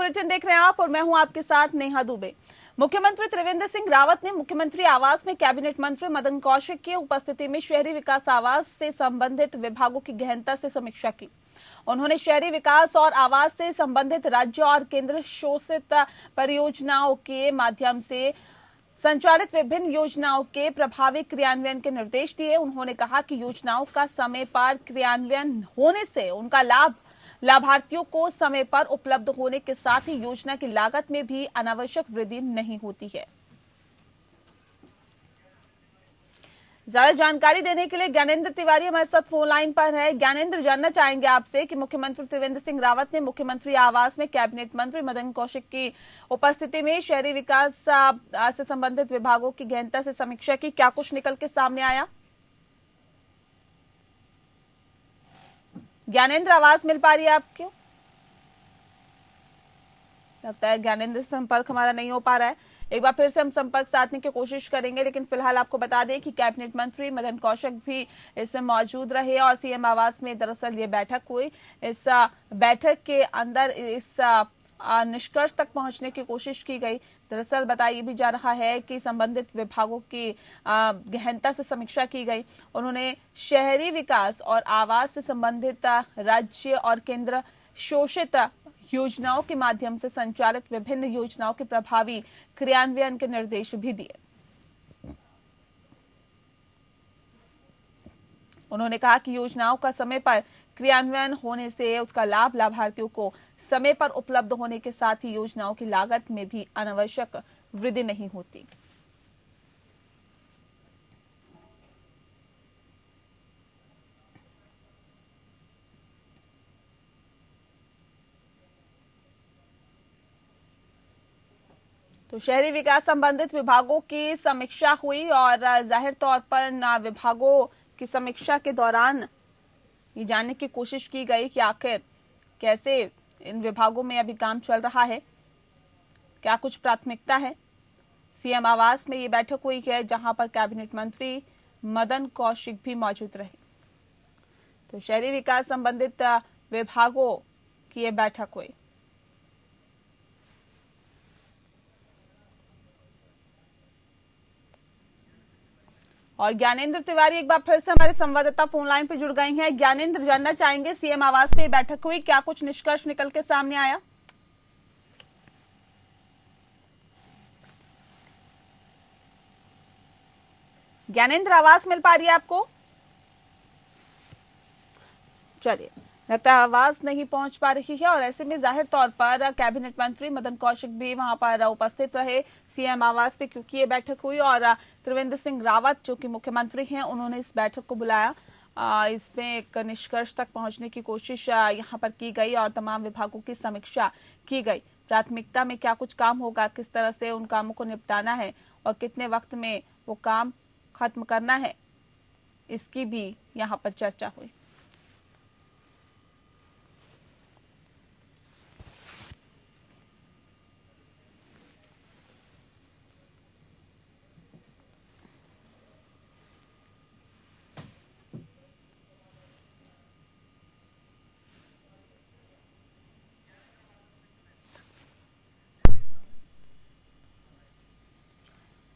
Bulletin देख रहे हैं आप और मैं हूं आपके साथ नेहा दुबे। मुख्यमंत्री त्रिवेंद्र सिंह रावत ने मुख्यमंत्री आवास में कैबिनेट मंत्री मदन कौशिक की उपस्थिति में शहरी विकास आवास से संबंधित विभागों की गहनता से समीक्षा की। उन्होंने शहरी विकास और आवास से संबंधित राज्य और केंद्र शोषित परियोजनाओं के माध्यम से संचालित विभिन्न योजनाओं के प्रभावी क्रियान्वयन के निर्देश दिए। उन्होंने कहा कि योजनाओं का समय पर क्रियान्वयन होने से उनका लाभ लाभार्थियों को समय पर उपलब्ध होने के साथ ही योजना की लागत में भी अनावश्यक वृद्धि नहीं होती है। ज्यादा जानकारी देने के लिए ज्ञानेंद्र तिवारी हमारे साथ फोन लाइन पर है। ज्ञानेंद्र, जानना चाहेंगे आपसे कि मुख्यमंत्री त्रिवेंद्र सिंह रावत ने मुख्यमंत्री आवास में कैबिनेट मंत्री मदन कौशिक की उपस्थिति में शहरी विकास से संबंधित विभागों की गहनता से समीक्षा की। क्या कुछ निकल के सामने आया? ज्ञानेंद्र, आवाज मिल पा रही है आपको? लगता है ज्ञानेंद्र से संपर्क हमारा नहीं हो पा रहा है। एक बार फिर से हम संपर्क साधने की कोशिश करेंगे, लेकिन फिलहाल आपको बता दें कि कैबिनेट मंत्री मदन कौशिक भी इसमें मौजूद रहे और सीएम आवास में दरअसल ये बैठक हुई। इस बैठक के अंदर इस निष्कर्ष तक पहुंचने की कोशिश की गई। दरअसल बताया भी जा रहा है कि संबंधित विभागों की गहनता से समीक्षा की गई। उन्होंने शहरी विकास और आवास से संबंधित राज्य और केंद्र शोषित योजनाओं के माध्यम से संचालित विभिन्न योजनाओं के प्रभावी क्रियान्वयन के निर्देश भी दिए। उन्होंने कहा कि योजनाओं का समय पर क्रियान्वयन होने से उसका लाभ लाभार्थियों को समय पर उपलब्ध होने के साथ ही योजनाओं की लागत में भी अनावश्यक वृद्धि नहीं होती। तो शहरी विकास संबंधित विभागों की समीक्षा हुई और जाहिर तौर पर विभागों की समीक्षा के दौरान ये जानने की कोशिश की गई कि आखिर कैसे इन विभागों में अभी काम चल रहा है, क्या कुछ प्राथमिकता है। सीएम आवास में ये बैठक हुई है जहां पर कैबिनेट मंत्री मदन कौशिक भी मौजूद रहे। तो शहरी विकास संबंधित विभागों की ये बैठक हुई। और ज्ञानेंद्र तिवारी एक बार फिर से हमारे संवाददाता फोन लाइन पे जुड़ गए हैं। ज्ञानेंद्र, जानना चाहेंगे सीएम आवास में बैठक हुई, क्या कुछ निष्कर्ष निकल के सामने आया? ज्ञानेंद्र, आवाज मिल पा रही है आपको? चलिए, लगता है आवाज नहीं पहुंच पा रही है और ऐसे में जाहिर तौर पर कैबिनेट मंत्री मदन कौशिक भी वहां पर उपस्थित रहे सीएम आवास पे, क्योंकि ये बैठक हुई और त्रिवेंद्र सिंह रावत जो कि मुख्यमंत्री हैं उन्होंने इस बैठक को बुलाया। इसमें एक निष्कर्ष तक पहुंचने की कोशिश यहां पर की गई और तमाम विभागों की समीक्षा की गई। प्राथमिकता में क्या कुछ काम होगा, किस तरह से उन कामों को निपटाना है और कितने वक्त में वो काम खत्म करना है, इसकी भी यहाँ पर चर्चा हुई।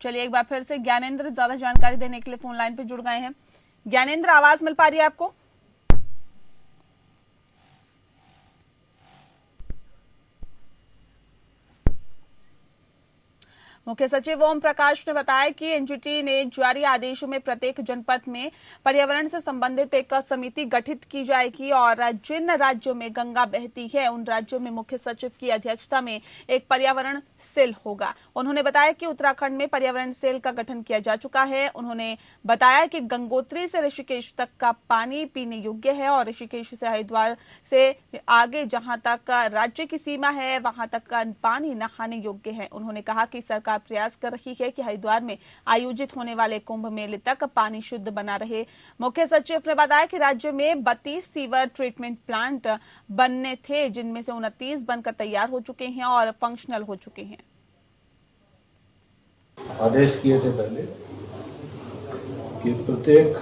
चलिए, एक बार फिर से ज्ञानेंद्र ज्यादा जानकारी देने के लिए फोन लाइन पे जुड़ गए हैं। ज्ञानेंद्र, आवाज मिल पा रही है आपको? मुख्य सचिव ओम प्रकाश ने बताया कि एनजीटी ने जारी आदेशों में प्रत्येक जनपद में पर्यावरण से संबंधित एक समिति गठित की जाएगी और जिन राज्यों में गंगा बहती है उन राज्यों में मुख्य सचिव की अध्यक्षता में एक पर्यावरण सेल होगा। उन्होंने बताया कि उत्तराखंड में पर्यावरण सेल का गठन किया जा चुका है। उन्होंने बताया कि गंगोत्री से ऋषिकेश तक का पानी पीने योग्य है और ऋषिकेश से हरिद्वार से आगे जहां तक राज्य की सीमा है वहां तक का पानी नहाने योग्य है। उन्होंने कहा कि सरकार प्रयास कर रही है कि हरिद्वार में आयोजित होने वाले कुंभ मेले तक पानी शुद्ध बना रहे। मुख्य सचिव ने बताया कि राज्य में 32 सीवर ट्रीटमेंट प्लांट बनने थे, जिनमें से 29 बनकर तैयार हो चुके हैं और फंक्शनल हो चुके हैं। आदेश किए थे पहले कि प्रत्येक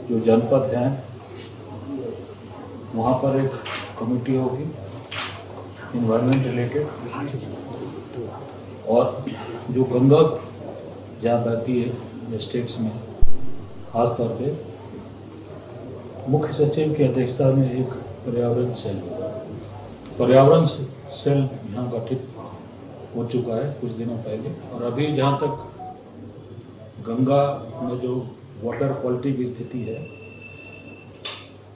जो जनपद है वहाँ पर एक कमेटी होगी इन्वायरमेंट रिलेटेड, और जो गंगा जहाँ बहती है स्टेट्स में, खास तौर पे मुख्य सचिव की अध्यक्षता में एक पर्यावरण सेल यहाँ गठित हो चुका है कुछ दिनों पहले। और अभी जहाँ तक गंगा में जो वाटर क्वालिटी की स्थिति है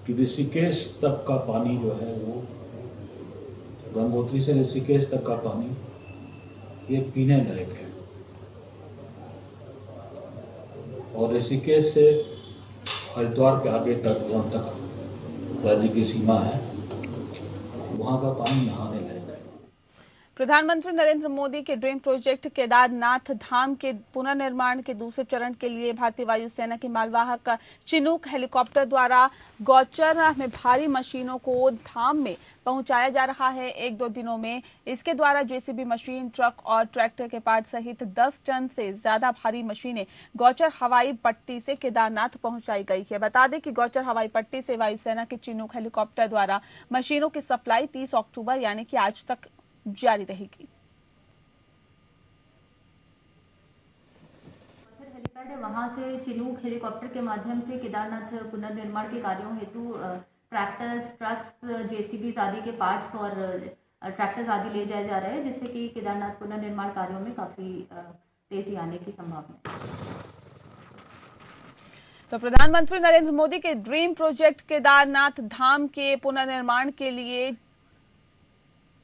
कि ऋषिकेश तक का पानी जो है वो, गंगोत्री से ऋषिकेश तक का पानी ये पीने लायक है, और ऋषिकेश से हरिद्वार के आगे तक जहाँ तक राज्य की सीमा है वहाँ का पानी नहाने लायक है। प्रधानमंत्री नरेंद्र मोदी के ड्रीम प्रोजेक्ट केदारनाथ धाम के पुनर्निर्माण के दूसरे चरण के लिए भारतीय वायुसेना की मालवाहक चिनूक हेलीकॉप्टर द्वारा गौचर में भारी मशीनों को धाम में पहुंचाया जा रहा है। एक दो दिनों में इसके द्वारा जेसीबी मशीन, ट्रक और ट्रैक्टर के पार्ट सहित 10 टन से ज्यादा भारी मशीनें गौचर हवाई पट्टी से केदारनाथ पहुंचाई गई है। बता दें कि गौचर हवाई पट्टी से वायुसेना के चिनूक हेलीकॉप्टर द्वारा मशीनों की सप्लाई 30 अक्टूबर यानी कि आज तक जारी रहेगी। हेलीपैड वहां से चिनूक हेलीकॉप्टर के माध्यम से केदारनाथ पुनर्निर्माण के कार्यों हेतु ट्रैक्टर्स, ट्रक्स, जेसीबीज आदि के पार्ट्स और ट्रैक्टर्स आदि ले जाए जा रहे हैं, जिससे कि केदारनाथ पुनर्निर्माण कार्यों में काफी तेजी आने की संभावना है। तो प्रधानमंत्री नरेंद्र मोदी के ड्रीम प्रोजेक्ट केदारनाथ धाम के पुनर्निर्माण के लिए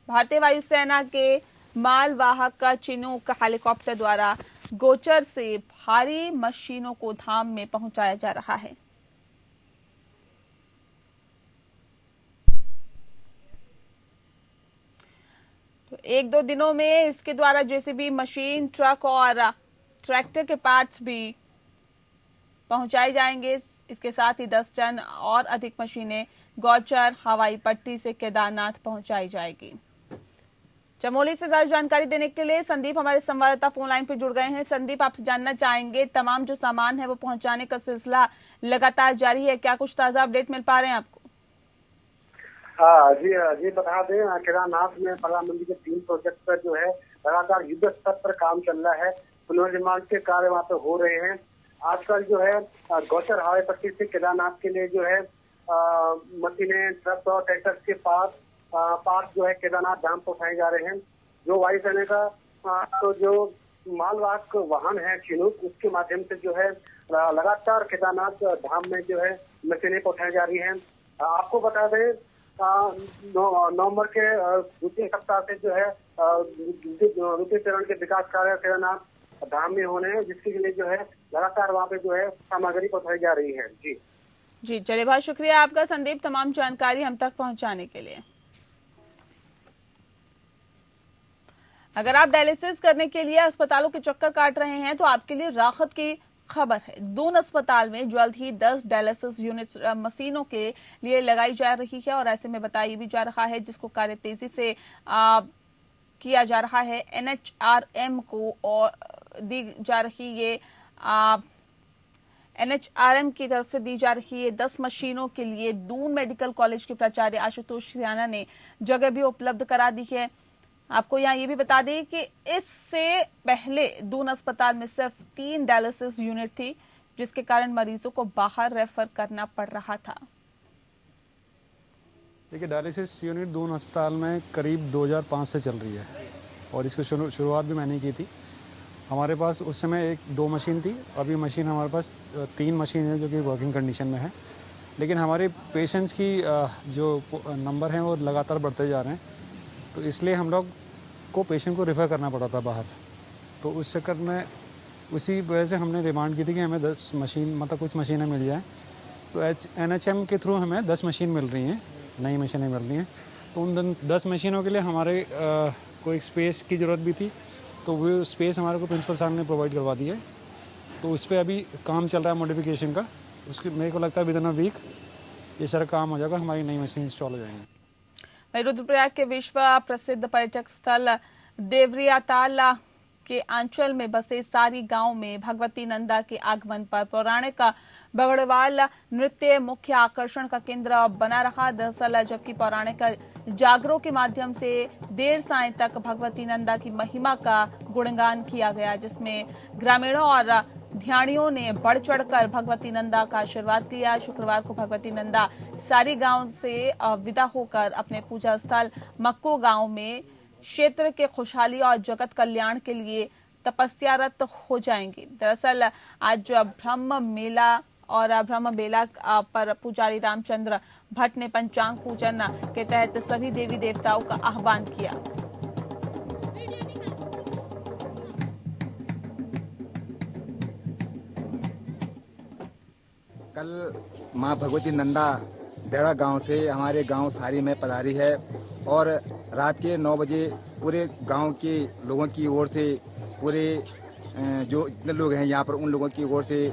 भारतीय वायुसेना के मालवाहक चिनूक हेलीकॉप्टर द्वारा गोचर से भारी मशीनों को धाम में पहुंचाया जा रहा है। तो एक दो दिनों में इसके द्वारा जेसीबी मशीन, ट्रक और ट्रैक्टर के पार्ट्स भी पहुंचाए जाएंगे। इसके साथ ही 10 टन और अधिक मशीनें गौचर हवाई पट्टी से केदारनाथ पहुंचाई जाएगी। चमोली से ज्यादा जानकारी देने के लिए संदीप हमारे संवाददाता फोन लाइन पर जुड़ गए हैं। संदीप, आपसे जानना चाहेंगे, तमाम जो सामान है वो पहुंचाने का सिलसिला लगातार जारी है, क्या कुछ ताजा अपडेट मिल पा रहे हैं आपको? जी बता दें, केदारनाथ में प्रधानमंत्री के 3 प्रोजेक्ट पर जो है लगातार युद्ध स्तर पर काम चल रहा है। पुनर्निर्माण के कार्य वहाँ पे हो रहे हैं। आजकल जो है गौचर हवाई पट्टी से केदारनाथ के लिए जो है मशीनें, ट्रक और ट्रैक्टर के पार्ट जो है केदारनाथ धाम पहुंचाए जा रहे हैं। जो वायुसेना का तो जो मालवाहक वाहन है चिनूक, उसके माध्यम से जो है लगातार केदारनाथ धाम में जो है मशीनें पहुंचाई जा रही हैं। आपको बता दें, नवंबर के द्वितीय सप्ताह से जो है द्वितीय चरण के विकास कार्य केदारनाथ धाम में होने हैं, जिसके लिए जो है लगातार वहाँ पे जो है सामग्री पहुंचाई जा रही है। जी चलिए, बहुत शुक्रिया आपका संदीप, तमाम जानकारी हम तक पहुंचाने के लिए। अगर आप डायलिसिस करने के लिए अस्पतालों के चक्कर काट रहे हैं तो आपके लिए राहत की खबर है। दून अस्पताल में जल्द ही 10 डायलिसिस यूनिट मशीनों के लिए लगाई जा रही है और ऐसे में बताया भी जा रहा है जिसको कार्य तेजी से किया जा रहा है। NHRM को और दी जा रही ये NHRM की तरफ से दी जा रही है 10 मशीनों के लिए दून मेडिकल कॉलेज के प्राचार्य आशुतोष सियाना ने जगह भी उपलब्ध करा दी है। आपको यहाँ ये भी बता दें कि इससे पहले दून अस्पताल में सिर्फ 3 डायलिसिस यूनिट थी, जिसके कारण मरीजों को बाहर रेफर करना पड़ रहा था। देखिए, डायलिसिस यूनिट दून अस्पताल में करीब 2005 से चल रही है और इसकी शुरुआत भी मैंने की थी। हमारे पास उस समय 2 मशीन थी, अभी मशीन हमारे पास 3 मशीन है जो कि वर्किंग कंडीशन में है। लेकिन हमारे पेशेंट्स की जो नंबर हैं वो लगातार बढ़ते जा रहे हैं, तो इसलिए हम लोग को पेशेंट को रेफ़र करना पड़ा था बाहर। तो उस चक्कर में उसी वजह से हमने डिमांड की थी कि हमें 10 मशीन, मतलब कुछ मशीनें मिल जाएँ। तो NHM के थ्रू हमें 10 मशीन मिल रही हैं, नई मशीनें मिल रही हैं। तो उन 10 मशीनों के लिए हमारे को एक स्पेस की ज़रूरत भी थी, तो वो स्पेस हमारे को प्रिंसिपल साहब ने प्रोवाइड करवा दी है। तो उस पर अभी काम चल रहा है मॉडिफिकेशन का। उसकी मेरे को लगता है विदिन अ वीक ये सारा काम हो जाएगा, हमारी नई मशीन इंस्टॉल हो जाएंगी। रुद्रप्रयाग के विश्व प्रसिद्ध पर्यटक स्थल देवरिया ताल के आंचल में बसे सारी गांव में भगवती नंदा के आगमन पर पौराणिक बगड़वाल नृत्य मुख्य आकर्षण का केंद्र बना रहा। दरअसल जबकि पौराणिक जागरों के माध्यम से देर सायं तक भगवती नंदा की महिमा का गुणगान किया गया, जिसमें ग्रामीणों और ध्यानियों ने बढ़ चढ़कर भगवती नंदा का आशीर्वाद लिया। शुक्रवार को भगवती नंदा सारी गांव से विदा होकर अपने पूजा स्थल मक्को गांव में क्षेत्र के खुशहाली और जगत कल्याण के लिए तपस्यारत हो जाएंगे। दरअसल आज ब्रह्म मेला पर पुजारी रामचंद्र भट्ट ने पंचांग पूजन के तहत सभी देवी देवताओं का आह्वान किया। कल मां भगवती नंदा देड़ा गांव से हमारे गांव सारी में पधारी है और रात के 9 बजे पूरे गांव के लोगों की ओर से पूरे जो इतने लोग हैं यहाँ पर उन लोगों की ओर से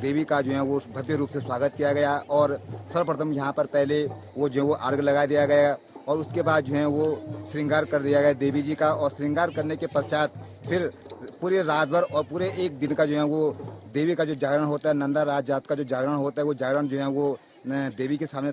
देवी का जो है वो भव्य रूप से स्वागत किया गया और सर्वप्रथम यहाँ पर पहले वो जो है वो अर्घ लगा दिया गया और उसके बाद जो है वो श्रृंगार कर दिया गया देवी जी का और श्रृंगार करने के पश्चात फिर पूरे रात भर और पूरे एक दिन का जो है वो देवी का जो जागरण होता है, नंदा रात जात का जो जागरण होता है वो जागरण जो है वो देवी के सामने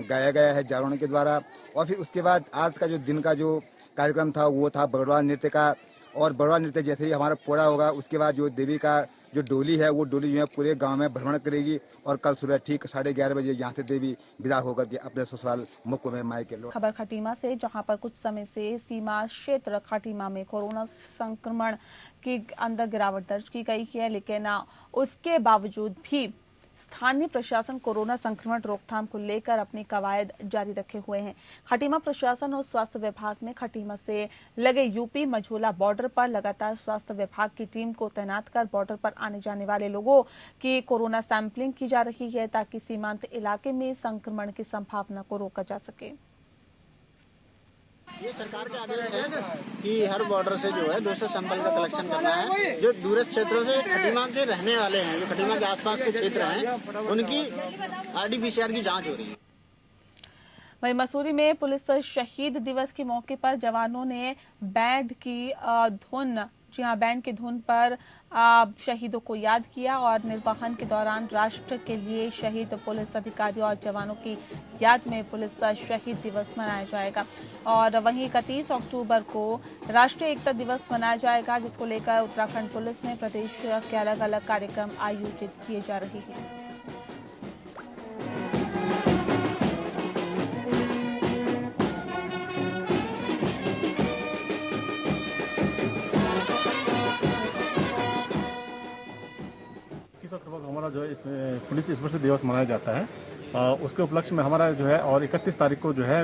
गाया गया है जागरण के द्वारा। और फिर उसके बाद आज का जो दिन का जो कार्यक्रम था वो था बगड़वाल नृत्य का और बगड़वाल नृत्य जैसे ही हमारा पूरा होगा उसके बाद जो देवी का जो डोली है वो डोली जो है पूरे गांव में भ्रमण करेगी और कल सुबह ठीक 11:30 बजे यहाँ से देवी विदा होकर के अपने ससुराल मुक्को में माई के लोग। खबर खटीमा से, जहां पर कुछ समय से सीमा क्षेत्र खटीमा में कोरोना संक्रमण की अंदर गिरावट दर्ज की गई है, लेकिन उसके बावजूद भी स्थानीय प्रशासन कोरोना संक्रमण रोकथाम को लेकर अपनी कवायद जारी रखे हुए हैं। खटीमा प्रशासन और स्वास्थ्य विभाग ने खटीमा से लगे यूपी मझोला बॉर्डर पर लगातार स्वास्थ्य विभाग की टीम को तैनात कर बॉर्डर पर आने जाने वाले लोगों की कोरोना सैंपलिंग की जा रही है ताकि सीमांत इलाके में संक्रमण की संभावना को रोका जा सके। ये सरकार के आदेश है कि हर बॉर्डर से जो है 200 सैंपल का कलेक्शन करना है। जो दूरस्थ क्षेत्रों से खटीमा के रहने वाले हैं, जो खटीमा के आसपास के क्षेत्र हैं, उनकी RT-PCR की जांच हो रही है। वहीं मसूरी में पुलिस शहीद दिवस के मौके पर जवानों ने बैंड की धुन पर शहीदों को याद किया और निर्वहन के दौरान राष्ट्र के लिए शहीद पुलिस अधिकारियों और जवानों की याद में पुलिस शहीद दिवस मनाया जाएगा। और वहीं 31 अक्टूबर को राष्ट्रीय एकता दिवस मनाया जाएगा, जिसको लेकर उत्तराखंड पुलिस ने प्रदेश के अलग अलग कार्यक्रम आयोजित किए जा रहे हैं। हमारा जो है इसमें पुलिस स्मृति दिवस मनाया जाता है। उसके उपलक्ष्य में हमारा जो है और 31 तारीख को जो है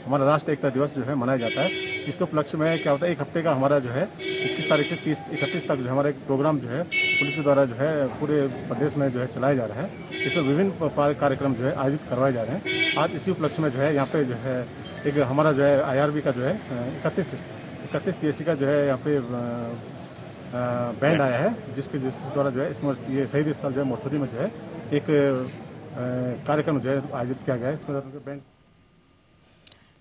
हमारा राष्ट्रीय एकता दिवस जो है मनाया जाता है। इसके उपलक्ष्य में क्या होता है, एक हफ्ते का हमारा जो है 21 तारीख से 31 तक जो हमारा एक प्रोग्राम जो है पुलिस के द्वारा जो है पूरे प्रदेश में जो है चलाया जा रहा है। इसमें विभिन्न कार्यक्रम जो है आयोजित करवाए जा रहे हैं। आज इसी उपलक्ष्य में जो है यहाँ पे जो है एक हमारा जो है IRB का जो है 31 PSC का जो है यहाँ पे बैंड आया है, जिसके द्वारा जो है ये शहीद स्थल जो है मसूरी में जो है एक कार्यक्रम जो है आयोजित किया गया है। इसमें बैंड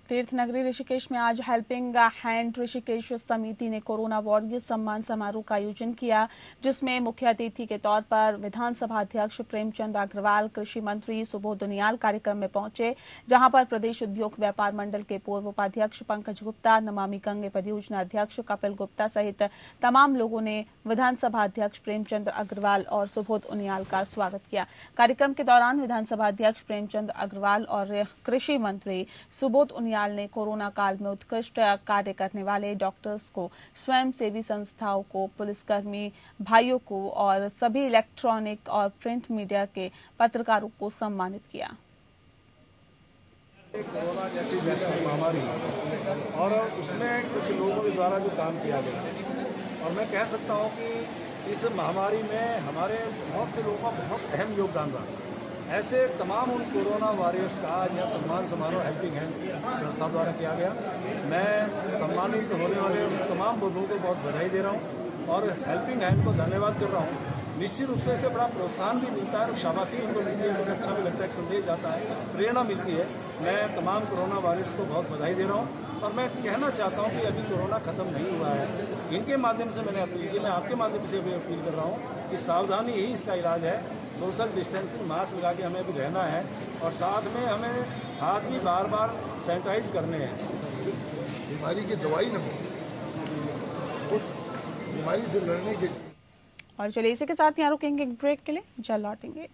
तीर्थ नगरी ऋषिकेश में आज हेल्पिंग हैंड ऋषिकेश समिति ने कोरोना वॉरियर सम्मान समारोह का आयोजन किया, जिसमें मुख्य अतिथि के तौर पर विधानसभा अध्यक्ष प्रेमचंद अग्रवाल, कृषि मंत्री सुबोध उनियाल कार्यक्रम में पहुंचे, जहां पर प्रदेश उद्योग व्यापार मंडल के पूर्व उपाध्यक्ष पंकज गुप्ता, नमामि गंगे परियोजना अध्यक्ष कपिल गुप्ता सहित तमाम लोगों ने विधानसभा अध्यक्ष प्रेमचंद अग्रवाल और सुबोध उनियाल का स्वागत किया। कार्यक्रम के दौरान विधानसभा अध्यक्ष प्रेमचंद अग्रवाल और कृषि मंत्री सुबोध उनियाल ने कोरोना काल में उत्कृष्ट कार्य करने वाले डॉक्टर्स को, स्वयंसेवी संस्थाओं को, पुलिसकर्मी भाइयों को और सभी इलेक्ट्रॉनिक और प्रिंट मीडिया के पत्रकारों को सम्मानित किया। कोरोना जैसी वैश्विक महामारी और उसमें कुछ लोगों के द्वारा जो काम किया गया, और मैं कह सकता हूं कि इस महामारी में हमारे बहुत से लोगों का बहुत अहम योगदान रहा। ऐसे तमाम उन कोरोना वॉरियर्स का आज यह सम्मान समारोह हेल्पिंग हैंड संस्था द्वारा किया गया। मैं सम्मानित होने वाले तमाम लोगों को बहुत बधाई दे रहा हूं और हेल्पिंग हैंड को धन्यवाद कर रहा हूं। निश्चित रूप से इससे बड़ा प्रोत्साहन भी मिलता है और शाबाशी उनको मिलती है, मुझे अच्छा भी लगता है, एक संदेश जाता है, प्रेरणा मिलती है। मैं तमाम कोरोना वॉरियर्स को बहुत बधाई दे रहा हूँ और मैं कहना चाहता हूँ कि अभी कोरोना ख़त्म नहीं हुआ है। इनके माध्यम से मैंने अपील की, मैं आपके माध्यम से भी अपील कर रहा हूँ कि सावधानी ही इसका इलाज है। सोशल डिस्टेंसिंग, मास्क लगा के हमें भी रहना है और साथ में हमें हाथ भी बार बार सैनिटाइज करने हैं। बीमारी की दवाई न हो, उस बीमारी से लड़ने के। और चलिए इसी के साथ यहाँ रुकेंगे एक ब्रेक के लिए, जल्द लौटेंगे।